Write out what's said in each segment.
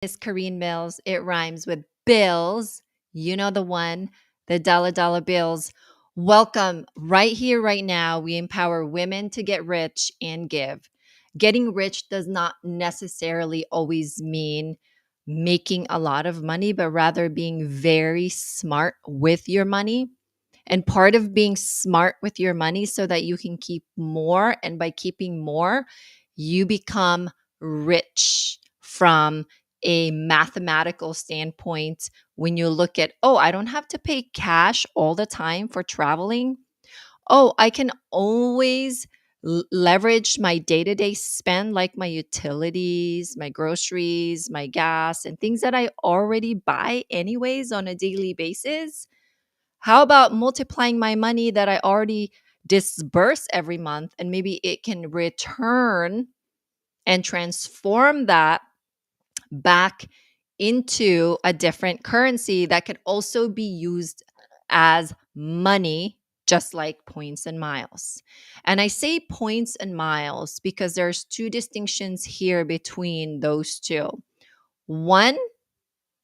Is Kareen Mills. It rhymes with bills. You know the one, the dollar bills. Welcome right here, right now. We empower women to get rich and give. Getting rich does not necessarily always mean making a lot of money, but rather being very smart with your money. And part of being smart with your money so that you can keep more, and by keeping more, you become rich from a mathematical standpoint. When you look at, oh, I don't have to pay cash all the time for traveling. Oh, I can always leverage my day to day spend, like my utilities, my groceries, my gas, and things that I already buy anyways on a daily basis. How about multiplying my money that I already disburse every month, and maybe it can return and transform that back into a different currency that could also be used as money, just like points and miles. And I say points and miles because there's two distinctions here between those two. One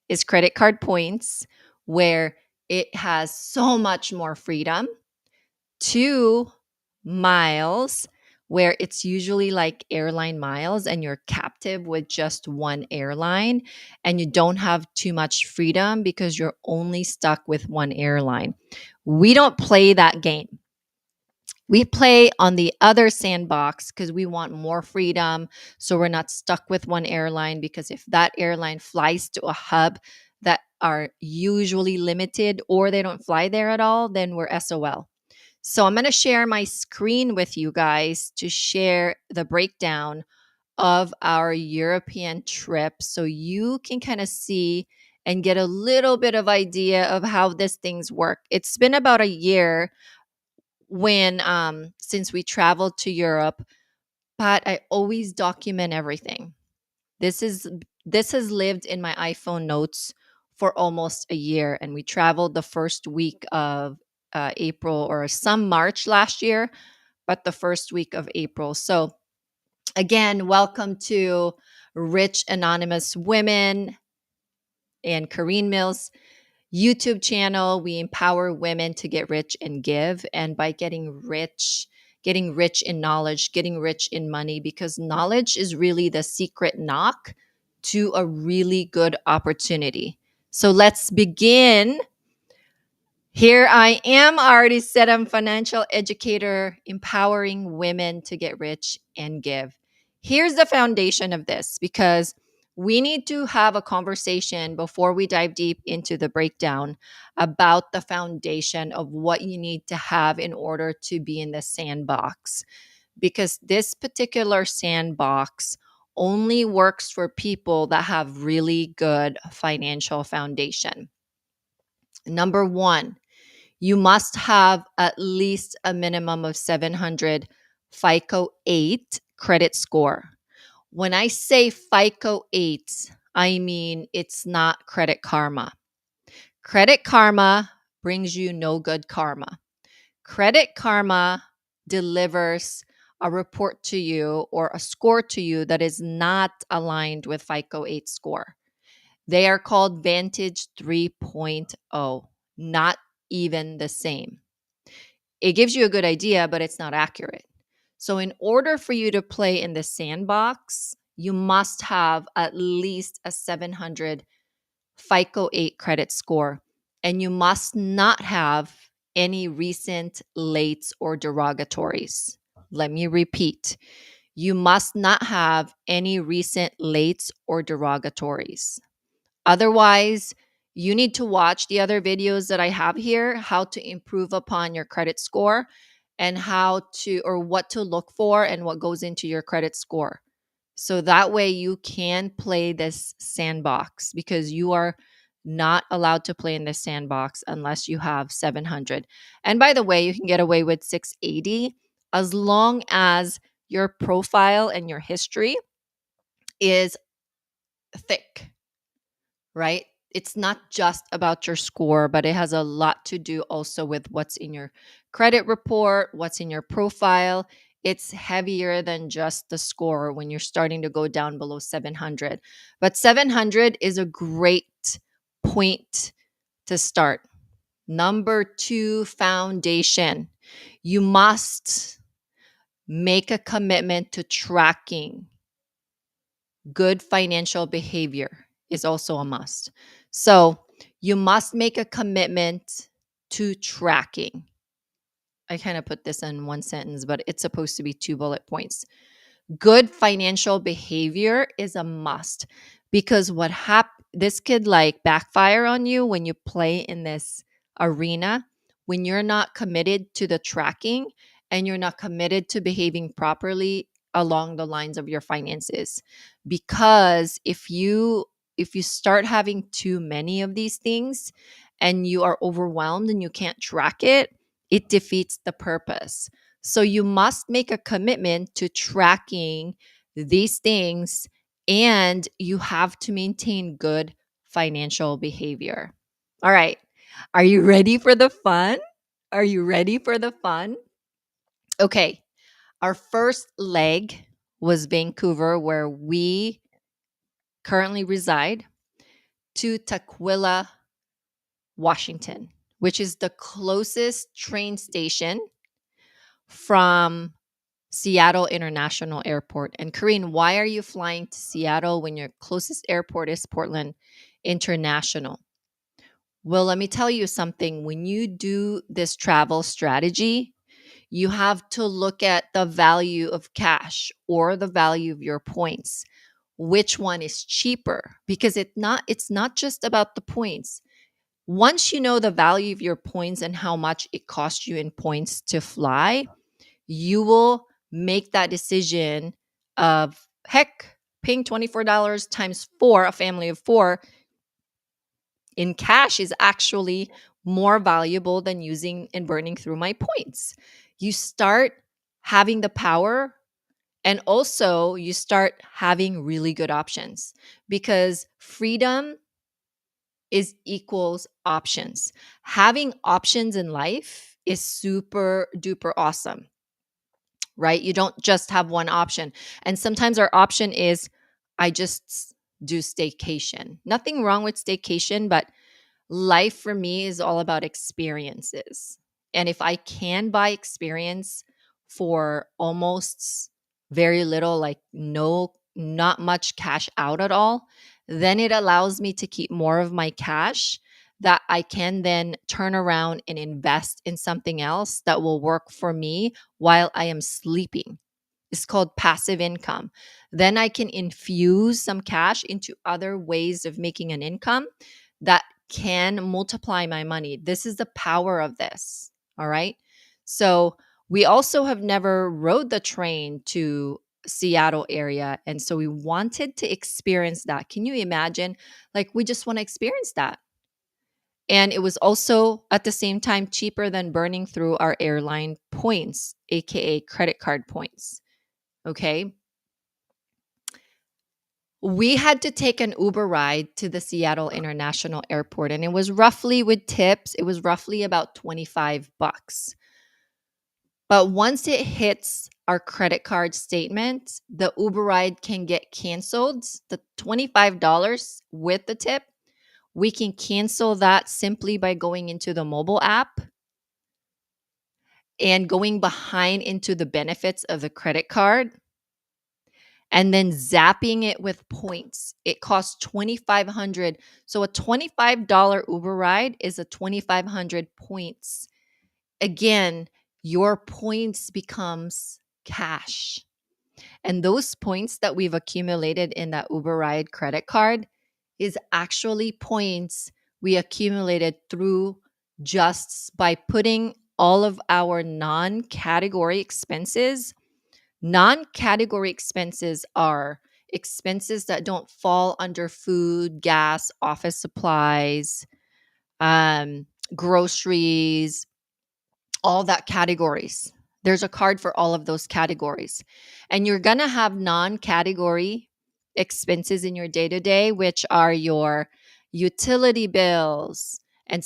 is credit card points, where it has so much more freedom. Two, miles, where it's usually like airline miles and you're captive with just one airline and you don't have too much freedom because you're only stuck with one airline. We don't play that game. We play on the other sandbox because we want more freedom. So we're not stuck with one airline, because if that airline flies to a hub that are usually limited or they don't fly there at all, then we're SOL. So I'm going to share my screen with you guys to share the breakdown of our European trip so you can kind of see and get a little bit of idea of how these things work. It's been about a year when since we traveled to Europe, but I always document everything. This is this has lived in my iPhone notes for almost a year, and we traveled the first week of April, or some March last year, but the first week of April. So again, welcome to Rich Anonymous Women and Kareen Mills YouTube channel. We empower women to get rich and give. And by getting rich in knowledge, getting rich in money, because knowledge is really the secret knock to a really good opportunity. So let's begin. Here I am. I already said I'm financial educator, empowering women to get rich and give. Here's the foundation of this, because we need to have a conversation before we dive deep into the breakdown about the foundation of what you need to have in order to be in the sandbox. Because this particular sandbox only works for people that have really good financial foundation. Number one, you must have at least a minimum of 700 FICO 8 credit score. When I say FICO 8, I mean it's not Credit Karma. Credit Karma brings you no good karma. Credit Karma delivers a report to you or a score to you that is not aligned with FICO 8 score. They are called Vantage 3.0, not even the same. It gives you a good idea, but it's not accurate. So, in order for you to play in the sandbox, you must have at least a 700 FICO 8 credit score, and you must not have any recent lates or derogatories. Let me repeat. You must not have any recent lates or derogatories. Otherwise, you need to watch the other videos that I have here, how to improve upon your credit score and how to, or what to look for and what goes into your credit score. So that way you can play this sandbox, because you are not allowed to play in this sandbox unless you have 700. And by the way, you can get away with 680 as long as your profile and your history is thick, right? It's not just about your score, but it has a lot to do also with what's in your credit report, what's in your profile. it's heavier than just the score when you're starting to go down below 700. But 700 is a great point to start. Number two, foundation. You must make a commitment to tracking. Good financial behavior is also a must. So you must make a commitment to tracking. I kind of put this in one sentence, but it's supposed to be 2 bullet points. Good financial behavior is a must because this could like backfire on you when you play in this arena when you're not committed to the tracking and you're not committed to behaving properly along the lines of your finances. Because if you start having too many of these things and you are overwhelmed and you can't track it, it defeats the purpose. So you must make a commitment to tracking these things, and you have to maintain good financial behavior. All right. Are you ready for the fun? Are you ready for the fun? Okay. Our first leg was Vancouver, where we currently reside, to Tukwila, Washington, which is the closest train station from Seattle International Airport. And Karine, why are you flying to Seattle when your closest airport is Portland International? Well, let me tell you something. When you do this travel strategy, you have to look at the value of cash or the value of your points. Which one is cheaper? Because it's not just about the points. Once you know the value of your points and how much it costs you in points to fly, you will make that decision of heck, paying $24 times four, a family of four in cash is actually more valuable than using and burning through my points. You start having the power, and also you start having really good options because freedom is equals options. Having options in life is super duper awesome, right? You don't just have one option. And sometimes our option is I just do staycation. Nothing wrong with staycation, but life for me is all about experiences. And if I can buy experience for almost very little, like not much cash out at all, then it allows me to keep more of my cash that I can then turn around and invest in something else that will work for me while I am sleeping. It's called passive income. Then I can infuse some cash into other ways of making an income that can multiply my money. This is the power of this. All right. So we also have never rode the train to Seattle area. And so we wanted to experience that. Can you imagine? Like, we just want to experience that. And it was also at the same time cheaper than burning through our airline points, AKA credit card points. Okay. We had to take an Uber ride to the Seattle International Airport, and it was roughly, with tips, it was roughly about 25 bucks. But once it hits our credit card statement, the Uber ride can get canceled. The $25 with the tip, we can cancel that simply by going into the mobile app and going behind into the benefits of the credit card and then zapping it with points. It costs 2,500. So a $25 Uber ride is a 2,500 points. Again, your points becomes cash. And those points that we've accumulated in that Uber ride credit card is actually points we accumulated through just by putting all of our non-category expenses. Non-category expenses are expenses that don't fall under food, gas, office supplies, groceries, all that categories. There's a card for all of those categories. And you're going to have non-category expenses in your day-to-day, which are your utility bills. And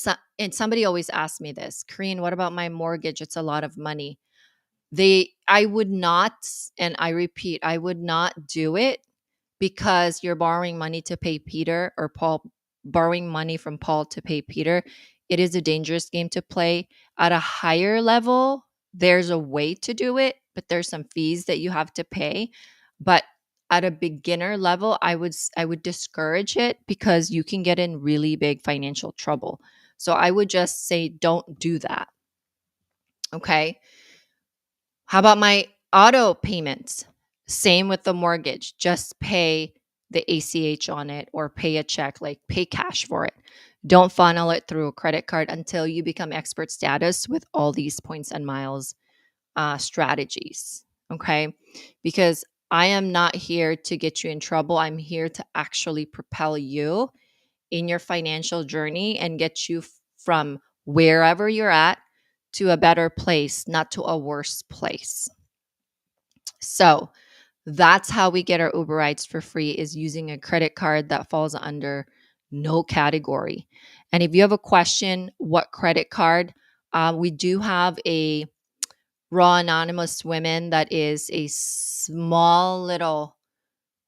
somebody always asks me this, Karine, what about my mortgage? It's a lot of money. I would not, and I repeat, I would not do it because you're borrowing money to pay Peter, or Paul borrowing money from Paul to pay Peter. It is a dangerous game to play. At a higher level, there's a way to do it, but there's some fees that you have to pay. But at a beginner level, I would discourage it because you can get in really big financial trouble. So I would just say don't do that. Okay? How about my auto payments? Same with the mortgage. Just pay the ACH on it or pay a check, like pay cash for it. Don't funnel it through a credit card until you become expert status with all these points and miles strategies. Okay. Because I am not here to get you in trouble. I'm here to actually propel you in your financial journey and get you from wherever you're at to a better place, not to a worse place. So that's how we get our Uber rides for free, is using a credit card that falls under no category. And if you have a question, what credit card? We do have a Raw Anonymous Women that is a small little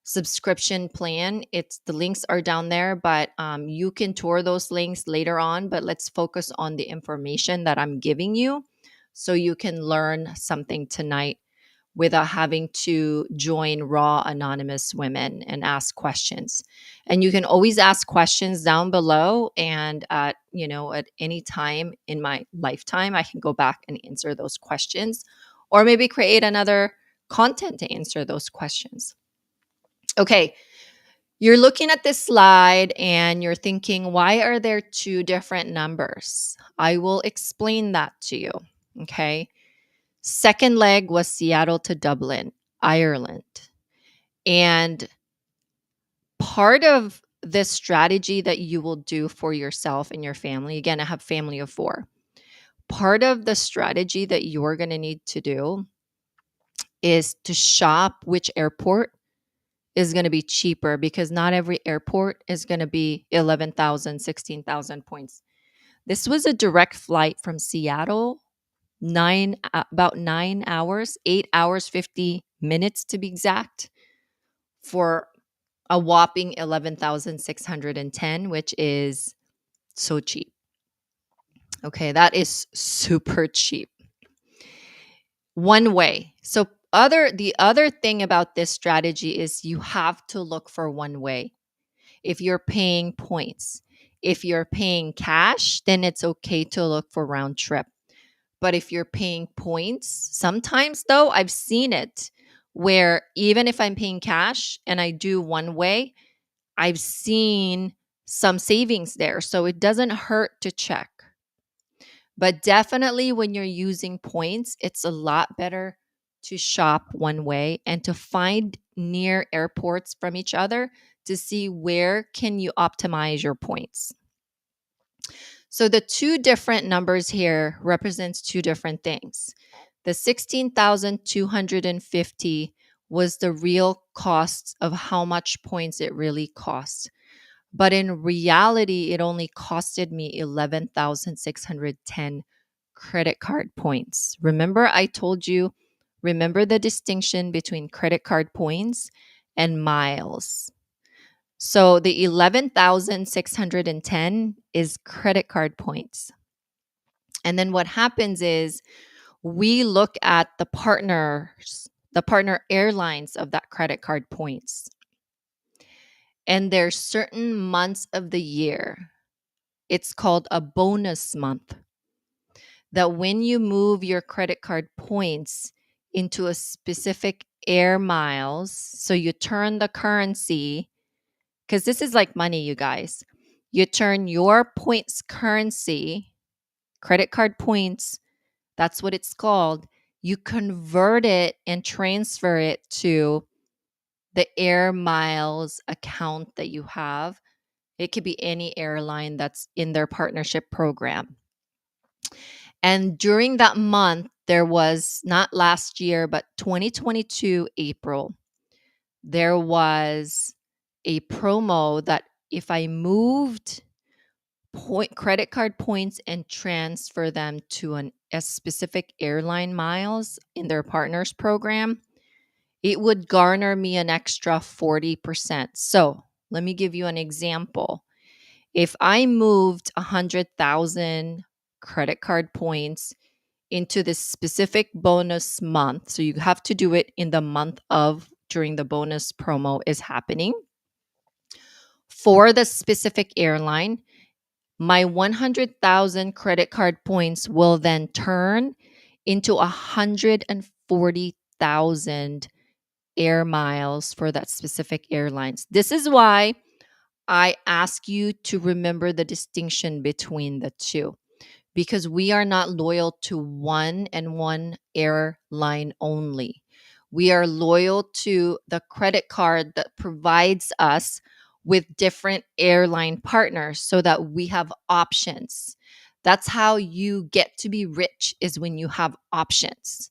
subscription plan. It's the links are down there, but you can tour those links later on. But let's focus on the information that I'm giving you so you can learn something tonight without having to join Raw Anonymous Women and ask questions. And you can always ask questions down below. And at any time in my lifetime, I can go back and answer those questions, or maybe create another content to answer those questions. Okay, you're looking at this slide and you're thinking, why are there two different numbers? I will explain that to you. Okay. Second leg was Seattle to Dublin, Ireland. And part of this strategy that you will do for yourself and your family, again, I have family of 4. Part of the strategy that you're going to need to do is to shop which airport is going to be cheaper, because not every airport is going to be 11,000, 16,000 points. This was a direct flight from Seattle, about 9 hours, 8 hours, 50 minutes to be exact, for a whopping 11,610, which is so cheap. Okay, that is super cheap. One way. So the other thing about this strategy is you have to look for one way. If you're paying points, if you're paying cash, then it's okay to look for round trip. But if you're paying points, sometimes though, I've seen it where even if I'm paying cash and I do one way, I've seen some savings there. So it doesn't hurt to check. But definitely when you're using points, it's a lot better to shop one way and to find near airports from each other to see where can you optimize your points. So the two different numbers here represents two different things. The 16,250 was the real cost of how much points it really cost. But in reality, it only costed me 11,610 credit card points. Remember, I told you, remember the distinction between credit card points and miles. So the 11,610 is credit card points. And then what happens is we look at the partner airlines of that credit card points. And there's certain months of the year, it's called a bonus month, that when you move your credit card points into a specific air miles, so you turn the currency, because this is like money, you guys. You turn your points currency, credit card points, that's what it's called. You convert it and transfer it to the air miles account that you have. It could be any airline that's in their partnership program. And during that month, there was not last year, but 2022 April, there was a promo that if I moved credit card points and transfer them to a specific airline miles in their partners program, it would garner me an extra 40%. So let me give you an example. If I moved 100,000 credit card points into this specific bonus month, so you have to do it in the month of during the bonus promo is happening for the specific airline, my 100,000 credit card points will then turn into 140,000 air miles for that specific airlines. This is why I ask you to remember the distinction between the two, because we are not loyal to one and one airline only. We are loyal to the credit card that provides us with different airline partners so that we have options. That's how you get to be rich, is when you have options.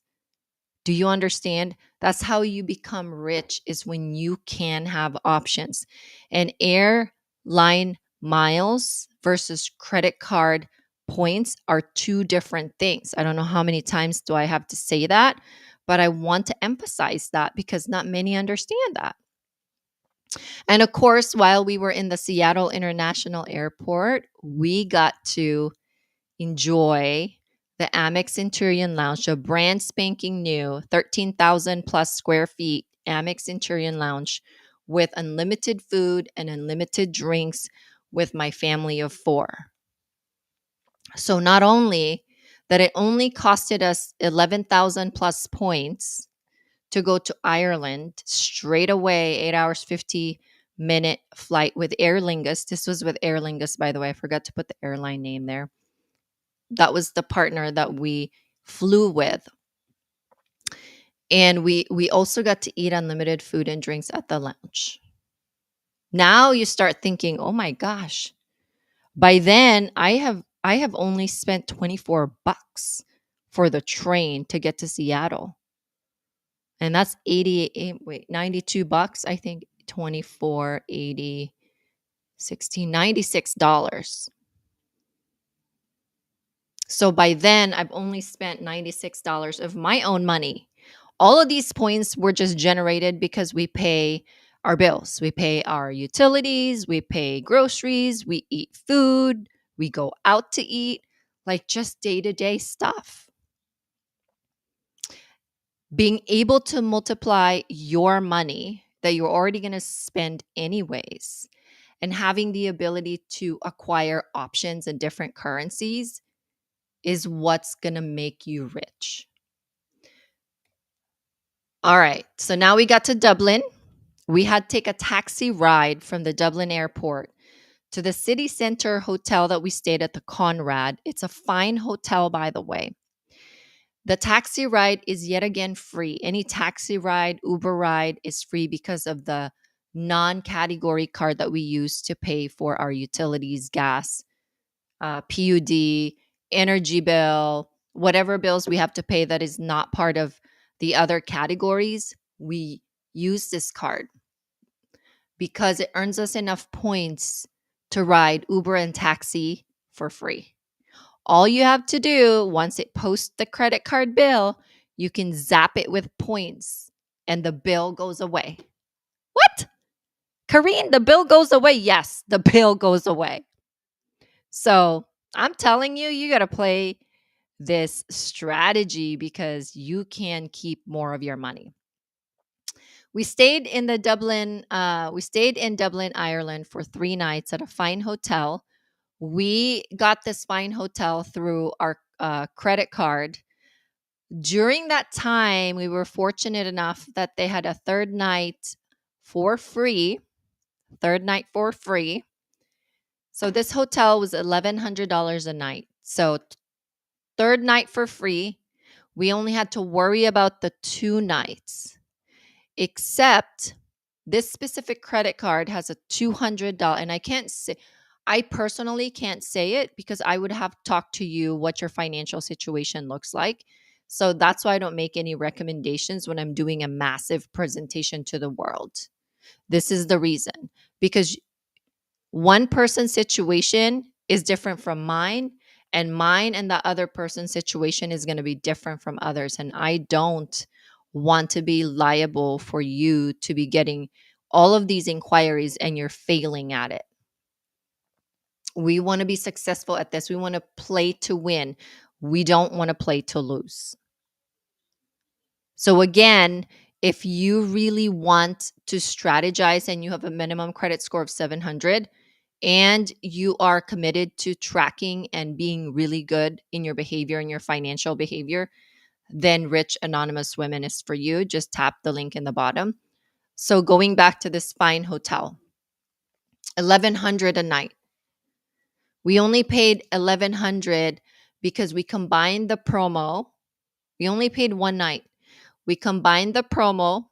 Do you understand? That's how you become rich, is when you can have options. And airline miles versus credit card points are two different things. I don't know how many times do I have to say that, but I want to emphasize that because not many understand that. And of course, while we were in the Seattle International Airport, we got to enjoy the Amex Centurion Lounge, a brand spanking new 13,000 plus square feet Amex Centurion Lounge with unlimited food and unlimited drinks with my family of four. So not only that it only costed us 11,000 plus points to go to Ireland straight away, 8 hours, 50-minute flight with Aer Lingus. This was with Aer Lingus, by the way. I forgot to put the airline name there. That was the partner that we flew with. And we also got to eat unlimited food and drinks at the lounge. Now you start thinking, "Oh my gosh. By then I have only spent 24 bucks for the train to get to Seattle." And that's 92 bucks, I think. 24, 80, 16, $96. So by then, I've only spent $96 of my own money. All of these points were just generated because we pay our bills. We pay our utilities, we pay groceries, we eat food, we go out to eat, like just day-to-day stuff. Being able to multiply your money that you're already going to spend anyways, and having the ability to acquire options in different currencies is what's going to make you rich. All right. So now we got to Dublin. We had to take a taxi ride from the Dublin airport to the city center hotel that we stayed at, the Conrad. It's a fine hotel, by the way. The taxi ride is yet again free. Any taxi ride, Uber ride is free because of the non-category card that we use to pay for our utilities, gas, PUD, energy bill, whatever bills we have to pay that is not part of the other categories. We use this card because it earns us enough points to ride Uber and taxi for free. All you have to do, once it posts the credit card bill, you can zap it with points and the bill goes away. What? Karine, the bill goes away? Yes, the bill goes away. So I'm telling you, you got to play this strategy because you can keep more of your money. We stayed in Dublin, Ireland for 3 nights at a fine hotel. We got this fine hotel through our credit card. During that time, we were fortunate enough that they had a third night for free. So this hotel was $1,100 a night. So third night for free. We only had to worry about the 2 nights. Except this specific credit card has a $200, and I personally can't say it because I would have talked to you what your financial situation looks like. So that's why I don't make any recommendations when I'm doing a massive presentation to the world. This is the reason, because one person's situation is different from mine, and mine and the other person's situation is going to be different from others. And I don't want to be liable for you to be getting all of these inquiries and you're failing at it. We want to be successful at this. We want to play to win. We don't want to play to lose. So, again, if you really want to strategize and you have a minimum credit score of 700 and you are committed to tracking and being really good in your behavior and your financial behavior, then Rich Anonymous Women is for you. Just tap the link in the bottom. So, going back to this fine hotel, 1100 a night. We only paid 1100 because we combined the promo. We only paid one night. We combined the promo,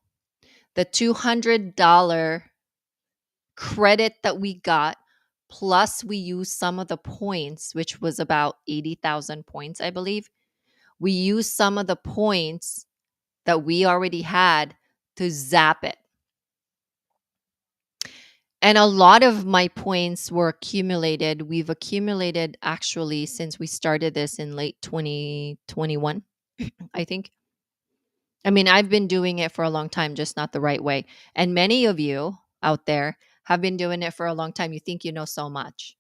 the $200 credit that we got, plus we used some of the points, which was about 80,000 points, I believe. We used some of the points that we already had to zap it. And a lot of my points were accumulated. We've accumulated actually since we started this in late 2021, I think. I mean, I've been doing it for a long time, just not the right way. And many of you out there have been doing it for a long time. You think you know so much.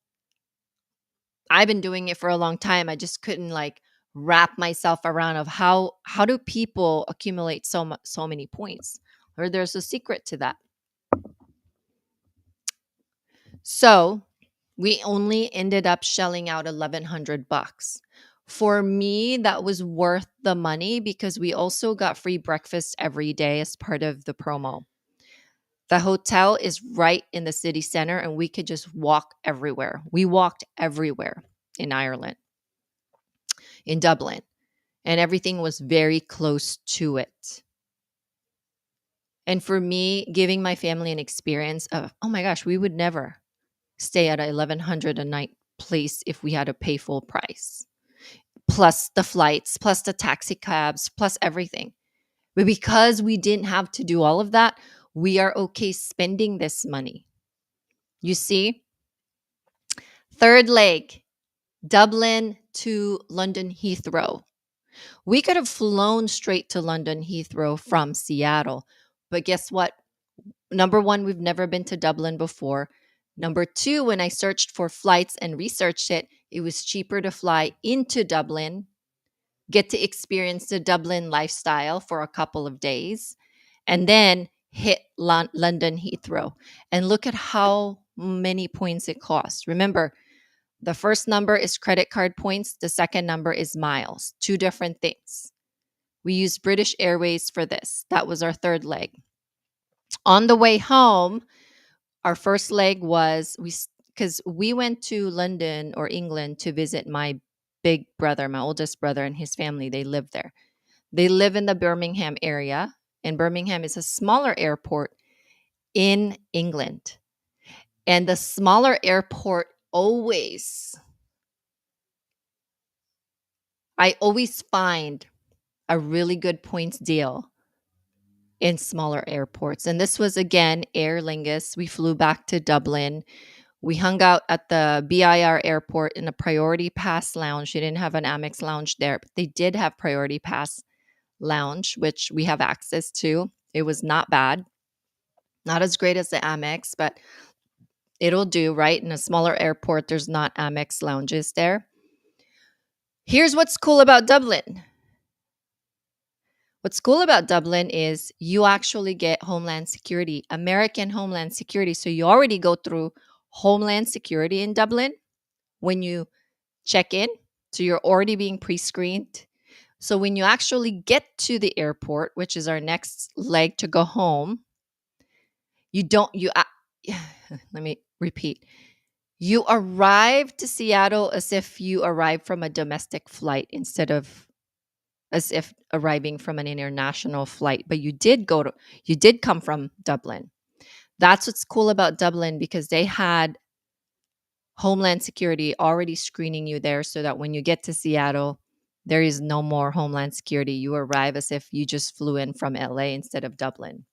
I've been doing it for a long time. I just couldn't like wrap myself around of how do people accumulate so many points? Or there's a secret to that. So, we only ended up shelling out 1100 bucks. For me, that was worth the money because we also got free breakfast every day as part of the promo. The hotel is right in the city center and we could just walk everywhere. We walked everywhere in Ireland, in Dublin, and everything was very close to it. And for me, giving my family an experience of, oh my gosh, we would never stay at a 1100 a night place if we had to pay full price, plus the flights, plus the taxi cabs, plus everything. But because we didn't have to do all of that, we are okay spending this money. You see? Third leg, Dublin to London Heathrow. We could have flown straight to London Heathrow from Seattle. But guess what? Number one, we've never been to Dublin before. Number two, when I searched for flights and researched it, it was cheaper to fly into Dublin, get to experience the Dublin lifestyle for a couple of days, and then hit London Heathrow. And look at how many points it costs. Remember, the first number is credit card points. The second number is miles. Two different things. We used British Airways for this. That was our third leg. On the way home, our first leg was because we went to London or England to visit my big brother, my oldest brother, and his family. They live there. They live in the Birmingham area, and Birmingham is a smaller airport in England. And the smaller airport I always find a really good points deal in smaller airports. And this was again Aer Lingus. We flew back to Dublin. We hung out at the BIR airport in a Priority Pass lounge. They didn't have an Amex lounge there, but they did have Priority Pass lounge, which we have access to. It was not bad. Not as great as the Amex, but it'll do, right? In a smaller airport, there's not Amex lounges there. Here's what's cool about Dublin. What's cool about Dublin is you actually get Homeland Security, American Homeland Security. So you already go through Homeland Security in Dublin when you check in. So you're already being pre-screened. So when you actually get to the airport, which is our next leg to go home, let me repeat. You arrive to Seattle as if you arrived from a domestic flight instead of as if arriving from an international flight, but you did come from Dublin. That's what's cool about Dublin because they had Homeland Security already screening you there so that when you get to Seattle, there is no more Homeland Security. You arrive as if you just flew in from LA instead of Dublin.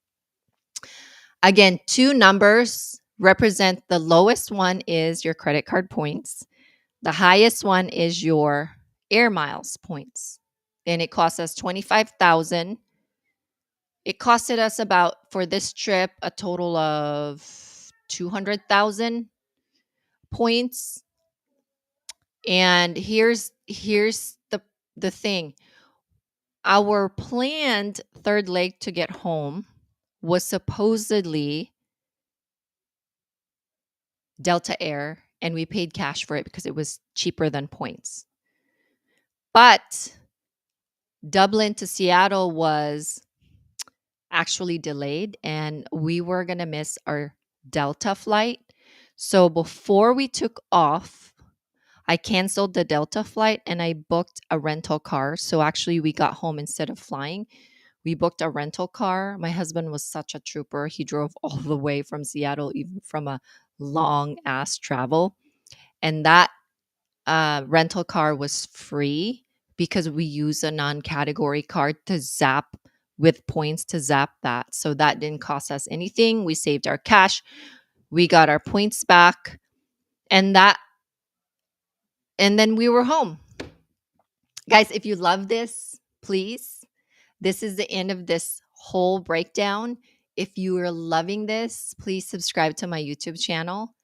Again, two numbers represent the lowest one is your credit card points. The highest one is your air miles points. And it cost us 25,000. It costed us about for this trip a total of 200,000 points. And here's the thing. Our planned third leg to get home was supposedly Delta Air, and we paid cash for it because it was cheaper than points. But Dublin to Seattle was actually delayed, and we were going to miss our Delta flight. So before we took off, I canceled the Delta flight and I booked a rental car. So actually, we got home instead of flying. We booked a rental car. My husband was such a trooper. He drove all the way from Seattle, even from a long ass travel. And that rental car was free because we use a non-category card to zap with points to zap that. So that didn't cost us anything. We saved our cash. We got our points back and then we were home. Guys, if you love this, please, this is the end of this whole breakdown. If you are loving this, please subscribe to my YouTube channel.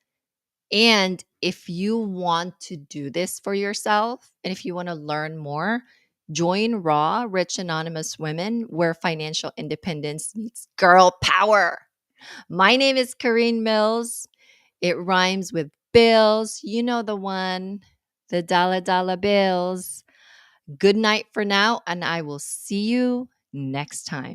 And if you want to do this for yourself, and if you want to learn more, join Raw Rich Anonymous Women, where financial independence meets girl power. My name is Kareen Mills. It rhymes with bills. You know the one, the dollar bills. Good night for now, and I will see you next time.